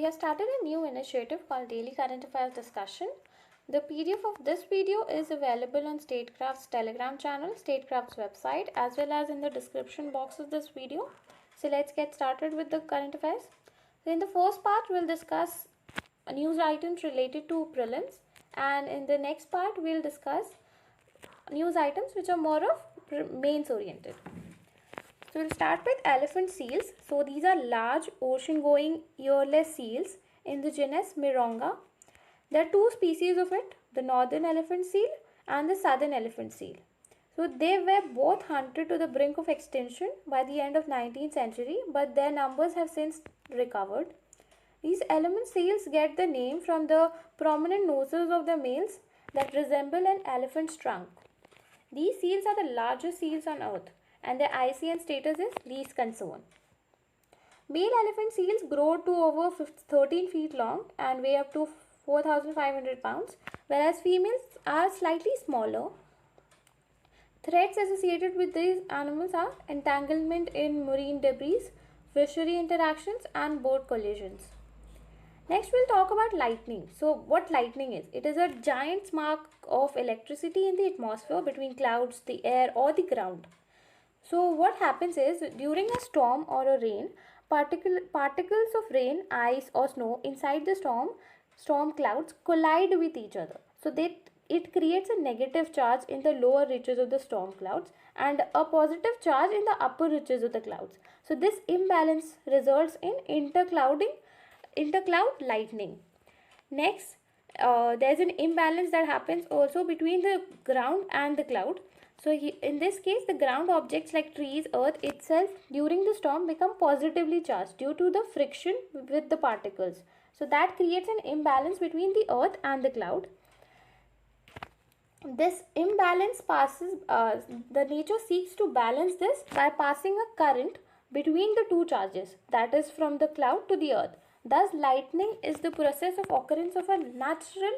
have started a new initiative called Daily Current Affairs Discussion. The PDF of this video is available on Statecraft's Telegram channel, Statecraft's website, as well as in the description box of this video. So let's get started with the current affairs. So in the first part, we'll discuss news items related to prelims, and in the next part, we'll discuss news items which are more of mains oriented. So we'll start with elephant seals. So these are large ocean-going earless seals in the genus Mironga. There are two species of it, the northern elephant seal and the southern elephant seal. So they were both hunted to the brink of extinction by the end of 19th century, but their numbers have since recovered. These elephant seals get the name from the prominent noses of the males that resemble an elephant's trunk. These seals are the largest seals on earth, and their ICN status is least concern. Male elephant seals grow to over 13 feet long and weigh up to 4,500 pounds, whereas females are slightly smaller. Threats associated with these animals are entanglement in marine debris, fishery interactions, and boat collisions. Next, we'll talk about lightning. So, what lightning is? It is a giant spark of electricity in the atmosphere between clouds, the air, or the ground. So what happens is, during a storm or a rain, particles of rain, ice or snow inside the storm clouds collide with each other. So it creates a negative charge in the lower reaches of the storm clouds and a positive charge in the upper reaches of the clouds. So this imbalance results in intercloud lightning. Next, there's an imbalance that happens also between the ground and the cloud. So in this case, the ground objects like trees, earth itself during the storm become positively charged due to the friction with the particles. So that creates an imbalance between the earth and the cloud. This imbalance the nature seeks to balance this by passing a current between the two charges, that is from the cloud to the earth. Thus, lightning is the process of occurrence of a natural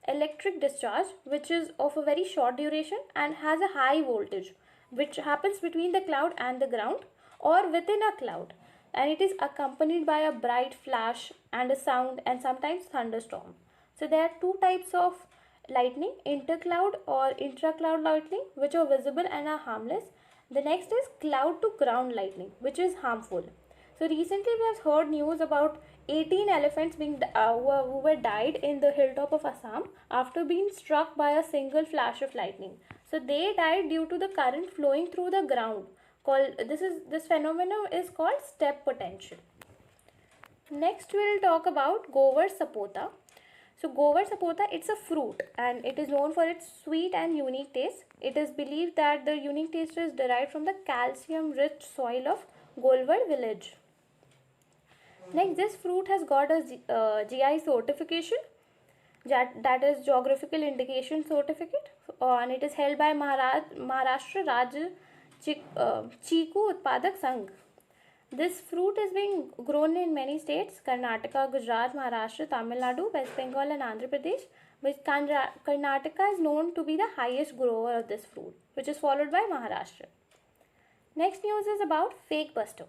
electric discharge which is of a very short duration and has a high voltage, which happens between the cloud and the ground or within a cloud, and it is accompanied by a bright flash and a sound and sometimes thunderstorm. So there are two types of lightning, intercloud or intracloud lightning, which are visible and are harmless. The next is cloud to ground lightning, which is harmful. So recently we have heard news about 18 elephants who were died in the hilltop of Assam after being struck by a single flash of lightning. So they died due to the current flowing through the ground. This phenomenon is called step potential. Next we'll talk about Govar sapota. So Govar sapota, it's a fruit and it is known for its sweet and unique taste. It is believed that the unique taste is derived from the calcium-rich soil of Golwar village. Next, this fruit has got a GI certification, that is Geographical Indication Certificate, and it is held by Maharashtra Rajya Chiku Utpadak Sangh. This fruit is being grown in many states: Karnataka, Gujarat, Maharashtra, Tamil Nadu, West Bengal and Andhra Pradesh, which Karnataka is known to be the highest grower of this fruit, which is followed by Maharashtra. Next news is about Fake Buster.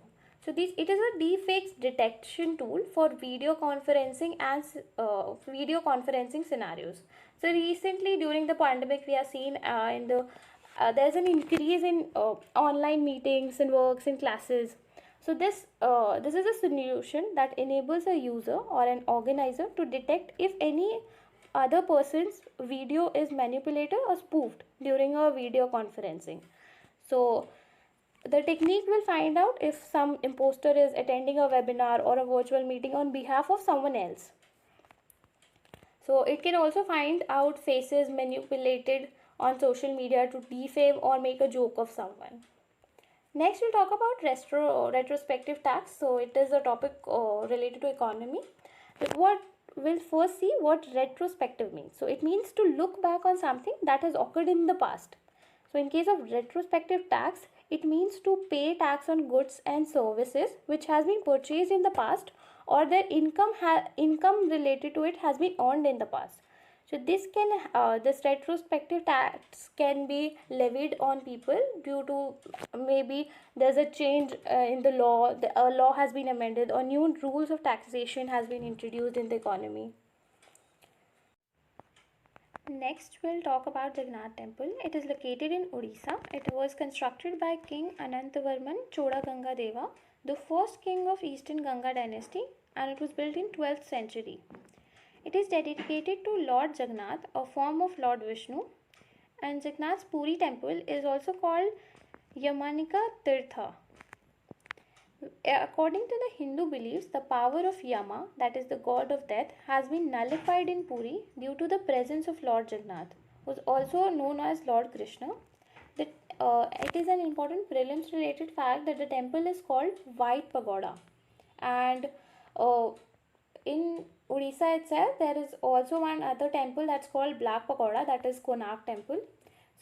So it is a deepfakes detection tool for video conferencing and video conferencing scenarios. So recently during the pandemic, we have seen there's an increase in online meetings and works and classes. So this is a solution that enables a user or an organizer to detect if any other person's video is manipulated or spoofed during a video conferencing. So the technique will find out if some imposter is attending a webinar or a virtual meeting on behalf of someone else. So it can also find out faces manipulated on social media to defame or make a joke of someone. Next, we'll talk about retrospective tax. So it is a topic related to economy. We'll first see what retrospective means. So it means to look back on something that has occurred in the past. So in case of retrospective tax, it means to pay tax on goods and services which has been purchased in the past or their income related to it has been earned in the past. So this retrospective tax can be levied on people due to maybe there's a change in the law, a law has been amended, or new rules of taxation has been introduced in the economy. Next, we'll talk about Jagannath Temple. It is located in Odisha. It was constructed by King Anantavarman Choda Ganga Deva, the first king of Eastern Ganga dynasty, and it was built in 12th century. It is dedicated to Lord Jagannath, a form of Lord Vishnu, and Jagannath's Puri temple is also called Yamanika Tirtha. According to the Hindu beliefs, the power of Yama, that is the god of death, has been nullified in Puri due to the presence of Lord Jagannath, who is also known as Lord Krishna. It is an important prelims related fact that the temple is called White Pagoda, and in Odisha itself, there is also one other temple that's called Black Pagoda, that is Konark Temple.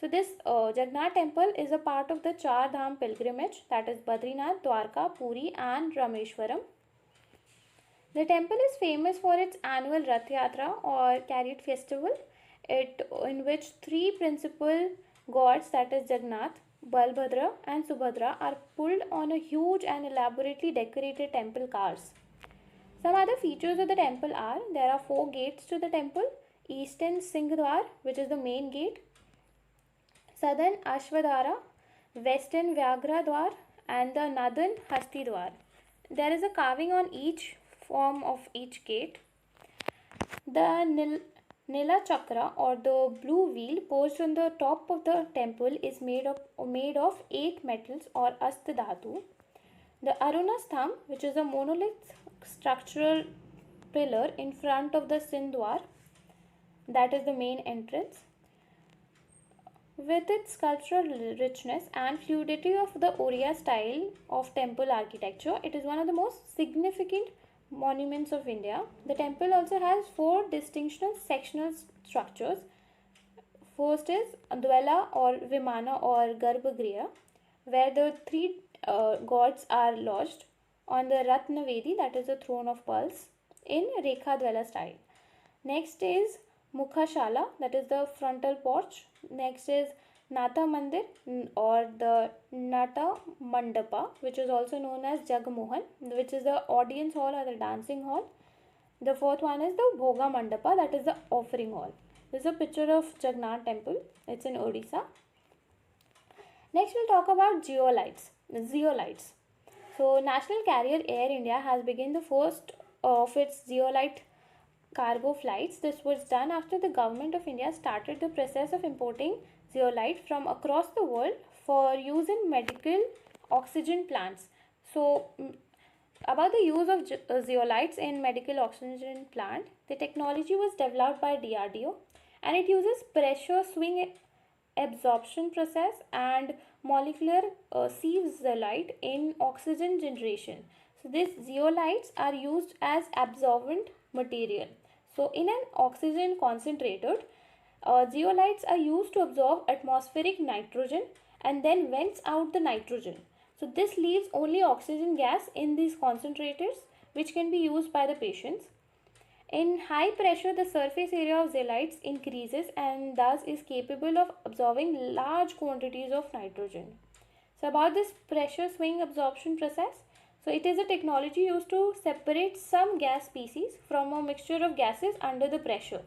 So this Jagannath temple is a part of the Char Dham pilgrimage, that is Badrinath, Dwarka, Puri and Rameshwaram. The temple is famous for its annual Rath Yatra or Chariot Festival, in which three principal gods, that is Jagannath, Balbhadra and Subhadra, are pulled on a huge and elaborately decorated temple cars. Some other features of the temple are there are 4 gates to the temple: Eastern Singhadwar, which is the main gate, Southern Ashwadhara, Western Vyagra Dwar, and the Northern Hasti Dwar. There is a carving on each form of each gate. The Nila Chakra, or the blue wheel posed on the top of the temple, is made of 8 metals or Astadhatu. The Aruna Stham, which is a monolith structural pillar in front of the Sindhwar, that is the main entrance. With its sculptural richness and fluidity of the Oriya style of temple architecture, it is one of the most significant monuments of India. The temple also has 4 distinctional sectional structures. First is Dwela or Vimana or Garbhagriha, where the 3 gods are lodged on the Ratnavedi, that is the throne of pearls, in Rekha Dwela style. Next is Mukhashala, that is the frontal porch. Next is Nata Mandir or the Nata Mandapa, which is also known as Jagmohan, which is the audience hall or the dancing hall. The 4th one is the Bhoga Mandapa, that is the offering hall. This is a picture of Jagannath temple. It's in Odisha. Next, we'll talk about zeolites. So, National Carrier Air India has begun the first of its zeolite cargo flights. This was done after the government of India started the process of importing zeolite from across the world for use in medical oxygen plants. So, about the use of zeolites in medical oxygen plant, the technology was developed by DRDO, and it uses pressure swing absorption process and molecular sieve zeolite in oxygen generation. So these zeolites are used as absorbent material. So in an oxygen concentrator, zeolites are used to absorb atmospheric nitrogen and then vents out the nitrogen. So this leaves only oxygen gas in these concentrators, which can be used by the patients. In high pressure, the surface area of zeolites increases and thus is capable of absorbing large quantities of nitrogen. So about this pressure swing absorption process, so it is a technology used to separate some gas species from a mixture of gases under the pressure.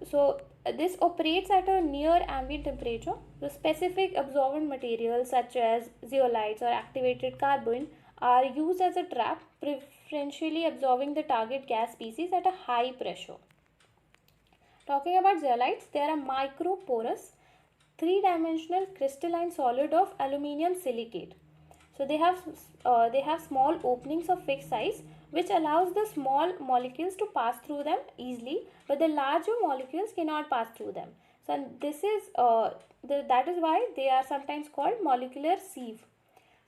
So this operates at a near ambient temperature. The specific absorbent materials such as zeolites or activated carbon are used as a trap, preferentially absorbing the target gas species at a high pressure. Talking about zeolites, they are a microporous, 3-dimensional crystalline solid of aluminium silicate. So they have small openings of fixed size, which allows the small molecules to pass through them easily, but the larger molecules cannot pass through them. So this is that is why they are sometimes called molecular sieve.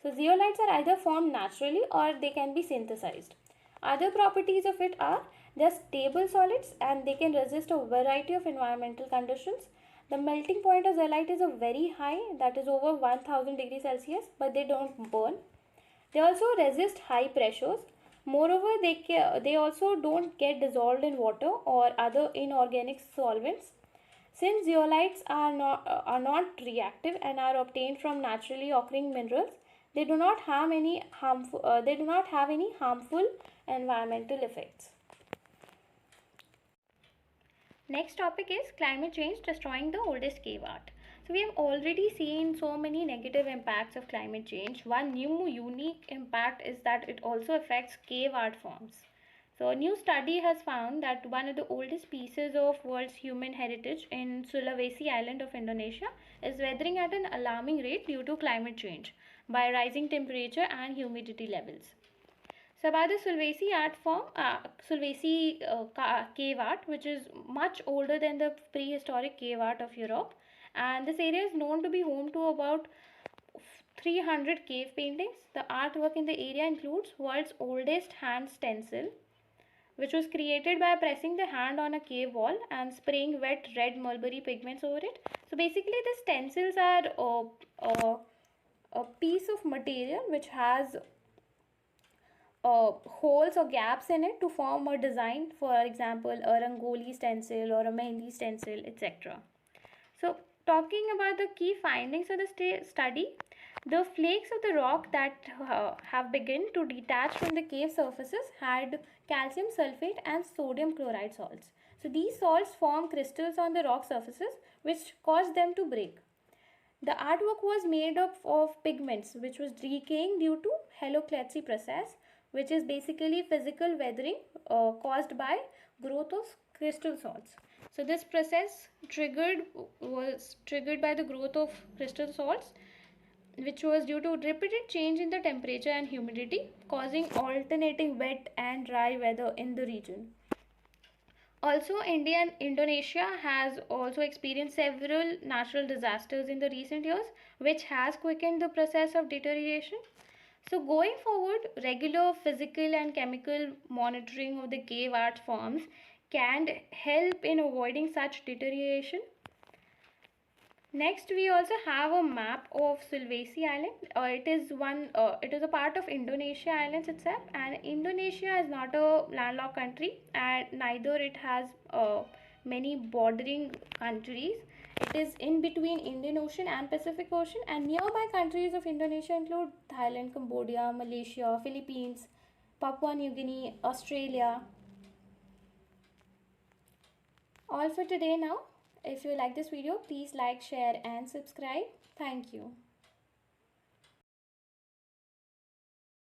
So zeolites are either formed naturally or they can be synthesized. Other properties of it are they are stable solids and they can resist a variety of environmental conditions. The melting point of zeolite is a very high, that is over 1000 degrees Celsius, but they don't burn. They also resist high pressures. Moreover, they also don't get dissolved in water or other inorganic solvents. Since zeolites are not reactive and are obtained from naturally occurring minerals, they do not have any harmful environmental effects. Next topic is climate change destroying the oldest cave art. So we have already seen so many negative impacts of climate change. One new unique impact is that it also affects cave art forms. So a new study has found that one of the oldest pieces of world's human heritage in Sulawesi island of Indonesia is weathering at an alarming rate due to climate change by rising temperature and humidity levels. So about the Sulawesi cave art, which is much older than the prehistoric cave art of Europe, and this area is known to be home to about 300 cave paintings. The artwork in the area includes world's oldest hand stencil, which was created by pressing the hand on a cave wall and spraying wet red mulberry pigments over it. So basically, the stencils are a piece of material which has holes or gaps in it to form a design, for example a rangoli stencil or a mehendi stencil, etc. So talking about the key findings of the study, the flakes of the rock that have begun to detach from the cave surfaces had calcium sulfate and sodium chloride salts. So these salts form crystals on the rock surfaces which cause them to break. The artwork was made up of pigments which was decaying due to halocracy process, which is basically physical weathering caused by growth of crystal salts. So this process was triggered by the growth of crystal salts, which was due to repeated change in the temperature and humidity, causing alternating wet and dry weather in the region. Also, India and Indonesia has also experienced several natural disasters in the recent years, which has quickened the process of deterioration. So going forward, regular physical and chemical monitoring of the cave art forms can help in avoiding such deterioration. Next, we also have a map of Sulawesi Island. It is a part of Indonesia Islands itself, and Indonesia is not a landlocked country, and neither it has many bordering countries. It is in between Indian Ocean and Pacific Ocean, and nearby countries of Indonesia include Thailand, Cambodia, Malaysia, Philippines, Papua New Guinea, Australia. All for today now. If you like this video, please like, share and subscribe. Thank you.